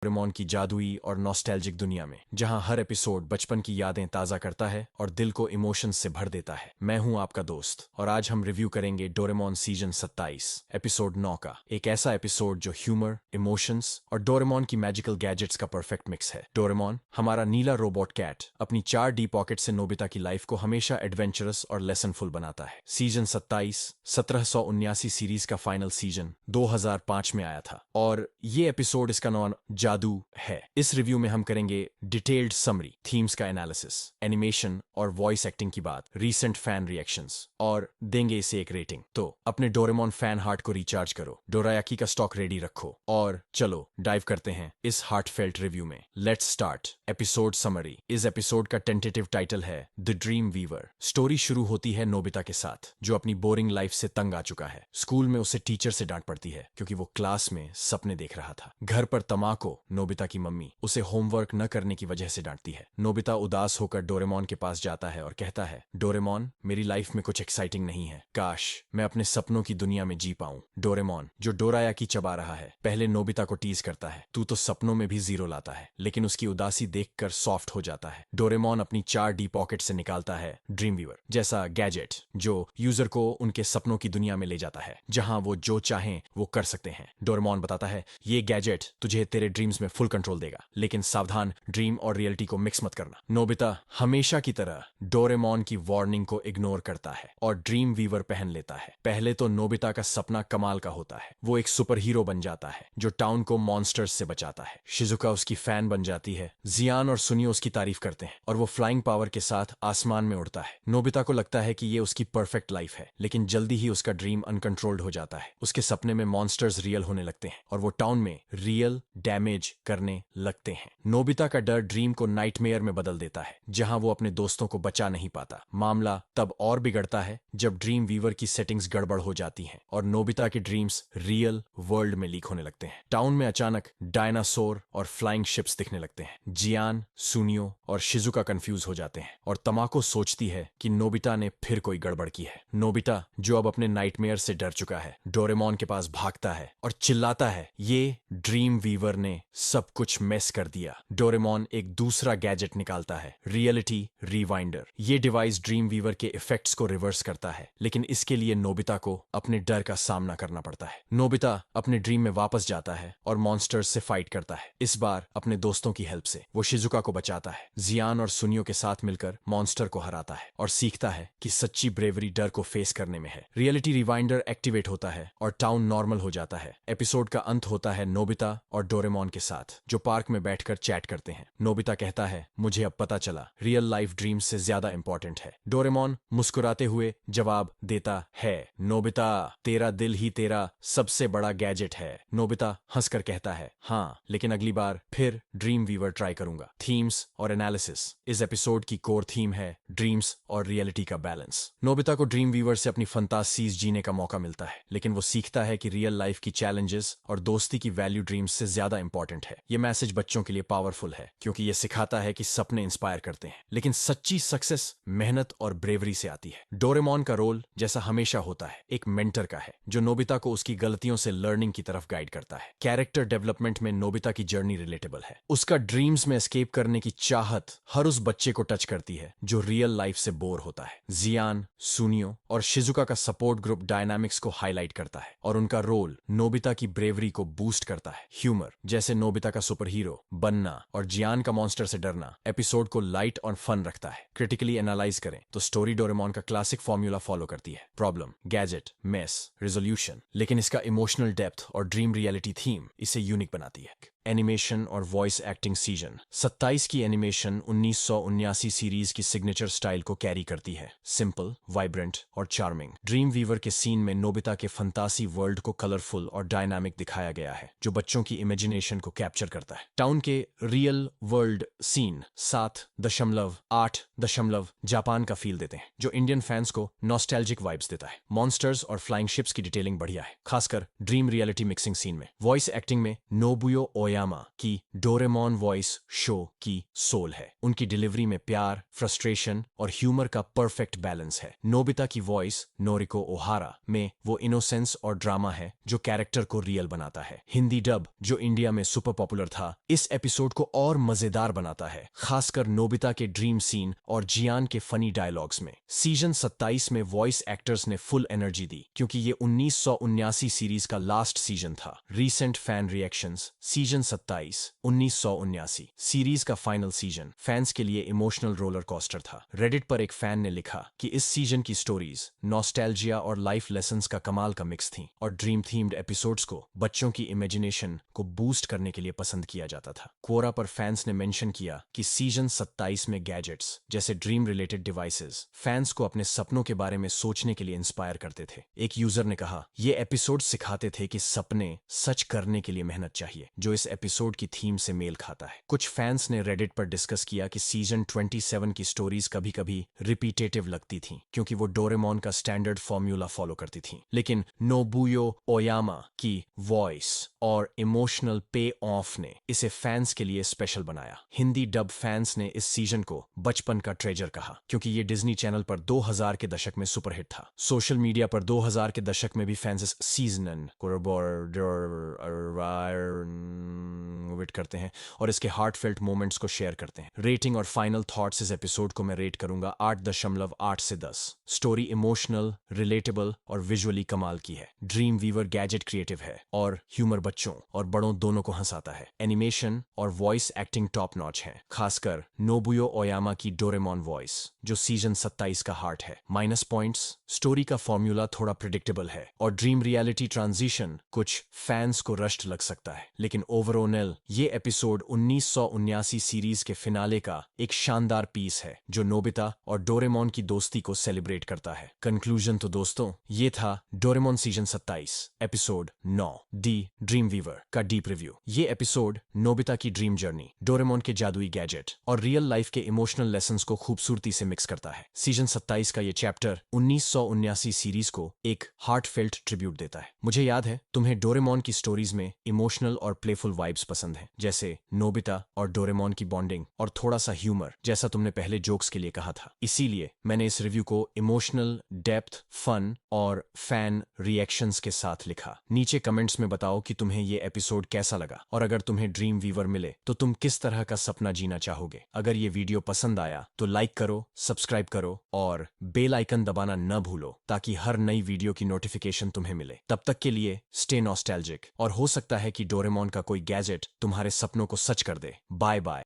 Doraemon की जादुई और नॉस्टैल्जिक दुनिया में, जहां हर एपिसोड बचपन की यादें ताज़ा करता है और दिल को इमोशंस से भर देता है। मैं हूं आपका दोस्त और आज हम रिव्यू करेंगे डोरेमोन सीजन 27 एपिसोड 9 का। एक ऐसा एपिसोड जो ह्यूमर, इमोशंस और डोरेमोन की मैजिकल गैजेट्स का परफेक्ट मिक्स है। डोरेमोन, हमारा नीला रोबोट कैट, अपनी 4D पॉकेट से नोबिता की लाइफ को हमेशा एडवेंचरस और लेसनफुल बनाता है। सीजन 27 1779 सीरीज का फाइनल सीजन 2005 में आया था और ये एपिसोड, इसका नाम जादू है। इस रिव्यू में हम करेंगे डिटेल्ड समरी, थीम्स का एनालिसिस, एनिमेशन और वॉइस एक्टिंग की बात, रीसेंट फैन रिएक्शंस और देंगे इसे एक रेटिंग। तो अपने डोरेमोन फैन हार्ट को रिचार्ज करो, डोरायाकी का स्टॉक रेडी रखो और चलो डाइव करते हैं इस हार्टफेल्ट रिव्यू में। Let's start. Episode summary. इस एपिसोड का टेंटेटिव टाइटल है द ड्रीम वीवर। स्टोरी शुरू होती है नोबिता के साथ, जो अपनी बोरिंग लाइफ से तंग आ चुका है। स्कूल में उसे टीचर से डांट पड़ती है क्योंकि वो क्लास में सपने देख रहा था। घर पर तमाको, नोबिता की मम्मी, उसे होमवर्क न करने की वजह से डांटती है। नोबिता उदास होकर डोरेमोन के पास जाता है और कहता है, डोरेमोन, मेरी लाइफ में कुछ एक्साइटिंग नहीं है, काश मैं अपने सपनों की दुनिया में जी पाऊं। डोरेमोन, जो डोरायाकी चबा रहा है, पहले नोबिता को टीज करता है, तू तो सपनों में भी जीरो लाता है, लेकिन उसकी उदासी देखकर सॉफ्ट हो जाता है। डोरेमोन अपनी 4D पॉकेट से निकालता है ड्रीम वीवर जैसा गैजेट, जो यूजर को उनके सपनों की दुनिया में ले जाता है, जहां वो जो चाहें वो कर सकते हैं। डोरेमोन बताता है, ये गैजेट तुझे तेरे ड्रीम्स में फुल कंट्रोल देगा, लेकिन सावधान, ड्रीम और रियलिटी को मिक्स मत करना। नोबिता हमेशा की तरह डोरेमोन की वार्निंग को इग्नोर करता है और ड्रीम वीवर पहन लेता है। पहले तो नोबिता का सपना कमाल का होता है, वो एक सुपर हीरो बन जाता है जो टाउन को मॉन्स्टर्स से बचाता है। शिजुका उसकी फैन बन जाती है, जियान और सुनियो उसकी तारीफ करते हैं और वो फ्लाइंग पावर के साथ आसमान में उड़ता है। नोबिता को लगता है कि ये उसकी परफेक्ट लाइफ है, लेकिन जल्दी ही उसका ड्रीम अनकंट्रोल्ड हो जाता है। उसके सपने में मॉन्स्टर्स रियल होने लगते हैं और वो टाउन में रियल डैमेज करने लगते हैं। नोबिता का डर ड्रीम को नाइटमेयर में बदल देता है, जहां वो अपने दोस्तों को बचा नहीं पाता। मामला तब और बिगड़ता है जब ड्रीम वीवर की सेटिंग्स गड़बड़ हो जाती हैं और नोबिता के ड्रीम्स रियल वर्ल्ड में लीक होने लगते हैं। टाउन में अचानक डायनासोर और फ्लाइंग शिप्स दिखने लगते हैं। जियान, सुनियो और शिजुका कंफ्यूज हो जाते हैं और तमाको सोचती है कि नोबिता ने फिर कोई गड़बड़ की है। नोबिता, जो अब अपने नाइटमेयर से डर चुका है, डोरेमोन के पास भागता है और चिल्लाता है, ये ड्रीम वीवर ने सब कुछ मेस कर दिया। डोरेमोन एक दूसरा गैजेट निकालता है, रियलिटी रिवाइंडर। ये डिवाइस ड्रीम वीवर के इफेक्ट्स को रिवर्स करता है, लेकिन इसके लिए नोबिता को अपने डर का सामना करना पड़ता है। नोबिता अपने ड्रीम में वापस जाता है और मॉन्स्टर्स से फाइट करता है, इस बार अपने दोस्तों की हेल्प से। वो शिजुका को बचाता है, जियान और सुनियो के साथ मिलकर मॉन्स्टर को हराता है और सीखता है कि सच्ची ब्रेवरी डर को फेस करने में है। रियलिटी रिवाइंडर एक्टिवेट होता है और टाउन नॉर्मल हो जाता है। एपिसोड का अंत होता है नोबिता और डोरेमोन के साथ, जो पार्क में बैठकर चैट करते हैं। नोबिता कहता है, मुझे अब पता चला, रियल लाइफ ड्रीम्स से ज्यादा इंपॉर्टेंट है। डोरेमोन मुस्कुराते हुए जवाब देता है, नोबिता, तेरा दिल ही तेरा सबसे बड़ा गैजेट है। नोबिता हंसकर कहता है, हाँ, लेकिन अगली बार फिर ड्रीम वीवर ट्राई करूंगा। थीम्स और एनालिसिस। इस एपिसोड की कोर थीम है ड्रीम्स और रियलिटी का बैलेंस। नोबिता को ड्रीम वीवर से अपनी फंतासीज जीने का मौका मिलता है, लेकिन वो सीखता है कि रियल लाइफ की चैलेंजेस और दोस्ती की वैल्यू ड्रीम्स से ज्यादा इंपॉर्टेंट है। ये मैसेज बच्चों के लिए पावरफुल है क्योंकि ये सिखाता है कि सपने इंस्पायर करते हैं, लेकिन सच्ची सक्सेस मेहनत और ब्रेवरी से आती है। डोरेमोन का रोल, जैसा हमेशा होता है, एक मेंटर का है, जो नोबिता को उसकी गलतियों से लर्निंग की तरफ गाइड करता है। कैरेक्टर डेवलपमेंट में नोबिता की जर्नी रिलेटेबल है। उसका ड्रीम्स में एस्केप करने की चाहत हर उस बच्चे को टच करती है जो रियल लाइफ से बोर होता है। जियान, सुनियो और शिजुका का सपोर्ट ग्रुप डायनामिक्स को हाईलाइट करता है और उनका रोल नोबिता की ब्रेवरी को बूस्ट करता है। ह्यूमर, जैसे नोबिता का सुपर हीरो बनना और जियान का मॉन्स्टर से डरना, एपिसोड को लाइट और फन रखता है। क्रिटिकली एनालाइज करें तो स्टोरी डोरेमोन का क्लासिक फॉर्मूला फॉलो करती है, प्रॉब्लम, गैजेट, मेस, रेजोल्यूशन, लेकिन इसका इमोशनल डेप्थ और ड्रीम रियलिटी थीम इसे यूनिक बनाती है। एनिमेशन और वॉइस एक्टिंग। सीजन 27 की एनिमेशन 1979 सीरीज की सिग्नेचर स्टाइल को कैरी करती है, सिंपल, वाइब्रेंट और चार्मिंग। ड्रीम वीवर के सीन में नोबिता के फंतासी वर्ल्ड को कलरफुल और डायनामिक दिखाया गया है, जो बच्चों की इमेजिनेशन को कैप्चर करता है। टाउन के रियल वर्ल्ड सीन 7.8 जापान का फील देते हैं, जो इंडियन फैंस को नॉस्टैल्जिक वाइब्स देता है। मॉन्स्टर्स और फ्लाइंग शिप्स की डिटेलिंग बढ़िया है, खासकर ड्रीम रियलिटी मिक्सिंग सीन में। वॉइस एक्टिंग में नोबुयो ओयामा की डोरेमोन वॉइस शो की सोल है। उनकी डिलीवरी में प्यार, फ्रस्ट्रेशन और ह्यूमर का परफेक्ट बैलेंस है। नोबिता की वॉइस नोरिको ओहारा में वो इनोसेंस और ड्रामा है जो कैरेक्टर को रियल बनाता है। हिंदी डब, जो इंडिया में सुपर पॉपुलर था, इस एपिसोड को और मजेदार बनाता है, खासकर नोबिता के ड्रीम सीन और जियान के फनी डायलॉग्स में। सीजन 27 में वॉइस एक्टर्स ने फुल एनर्जी दी क्योंकि ये 1979 सीरीज का लास्ट सीजन था। Recent fan reactions. Season 27 1979 series का फाइनल सीजन फैंस के लिए इमोशनल रोलर कोस्टर था। रेडिट पर एक फैन ने लिखा कि इस सीजन की स्टोरीज नॉस्टैल्जिया और लाइफ लेसन्स का कमाल का मिक्स थी और ड्रीम थीम्ड एपिसोड्स को बच्चों की इमेजिनेशन को बूस्ट करने के लिए पसंद किया जाता था। कोरा पर फैंस ने मेंशन किया कि सीजन 27 में गैजेट्स जैसे ड्रीम रिलेटेड डिवाइसेस फैंस को अपने सपनों के बारे में सोचने के लिए इंस्पायर करते थे। एक यूजर ने कहा, ये एपिसोड सिखाते थे कि सपने सच करने के लिए मेहनत चाहिए, जो इस एपिसोड की थीम से मेल खाता है। कुछ फैंस ने रेडिट पर डिस्कस किया कि सीजन 27 की स्टोरीज कभी कभी रिपीटेटिव लगती थी क्योंकि वो डोरेमोन का स्टैंडर्ड फॉर्मूला फॉलो करती थी, लेकिन नोबुयो ओयामा की वॉइस और इमोशनल पे ऑफ ने इसे फैंस के लिए स्पेशल बनाया। हिंदी डब फैंस ने इस सीजन को बचपन का ट्रेजर कहा क्योंकि ये डिज्नी चैनल पर 2000 के दशक में सुपरहिट था। सोशल मीडिया पर 2000 के दशक में भी फैंस इस सीजन को विट करते हैं और इसके हार्टफेल्ट मोमेंट्स को शेयर करते हैं। रेटिंग और फाइनल थॉट्स इस एपिसोड को मैं रेट करूंगा 8.8 से 10। स्टोरी इमोशनल, रिलेटेबल और विजुअली कमाल की है। ड्रीम वीवर गैजेट क्रिएटिव है और ह्यूमर बच्चों और बड़ों दोनों को हंसाता है। एनिमेशन और वॉइस एक्टिंग टॉप नॉच है, खासकर नोबुयो ओयामा की डोरेमोन वॉइस जो सीजन 27 का हार्ट है। माइनस पॉइंट्स, स्टोरी का फॉर्मूला थोड़ा प्रिडिक्टेबल है और ड्रीम रियलिटी ट्रांजिशन कुछ फैंस को रश्ट लग सकता है, लेकिन ओवरऑल ये एपिसोड 1979 सीरीज के फिनाले का एक शानदार पीस है जो नोबिता और डोरेमोन की दोस्ती को सेलिब्रेट करता है। कंक्लूजन तो दोस्तों ये था Doraemon season 27 episode 9 the dream weaver का डीप रिव्यू। ये एपिसोड नोबिता की ड्रीम जर्नी, डोरेमोन के जादुई गैजेट और रियल लाइफ के इमोशनल लेसन्स को खूबसूरती से मिक्स करता है। सीजन 27 का ये चैप्टर 1979 सीरीज को एक हार्टफेल्ट ट्रिब्यूट देता है। मुझे याद है तुम्हें डोरेमोन की स्टोरीज में इमोशनल और प्लेफुल वाइब्स पसंद है, जैसे नोबिता और डोरेमोन की बॉन्डिंग और थोड़ा सा ह्यूमर, जैसा तुमने पहले जोक्स के लिए कहा था। इसीलिए मैंने इस रिव्यू को इमोशनल, डेप्थ, फन और फैन रिएक्शंस के साथ लिखा। नीचे कमेंट्स में बताओ कि तुम्हें ये एपिसोड कैसा लगा और अगर तुम्हें ड्रीम वीवर मिले तो तुम किस तरह का सपना जीना चाहोगे। अगर ये वीडियो पसंद आया तो लाइक करो, सब्सक्राइब करो और बेल आइकन दबाना न भूलो ताकि हर नई वीडियो की नोटिफिकेशन तुम्हें मिले। तब तक के लिए स्टे नॉस्टैल्जिक और हो सकता है कि डोरेमोन का कोई गैजेट तुम्हारे सपनों को सच कर दे। Bye bye.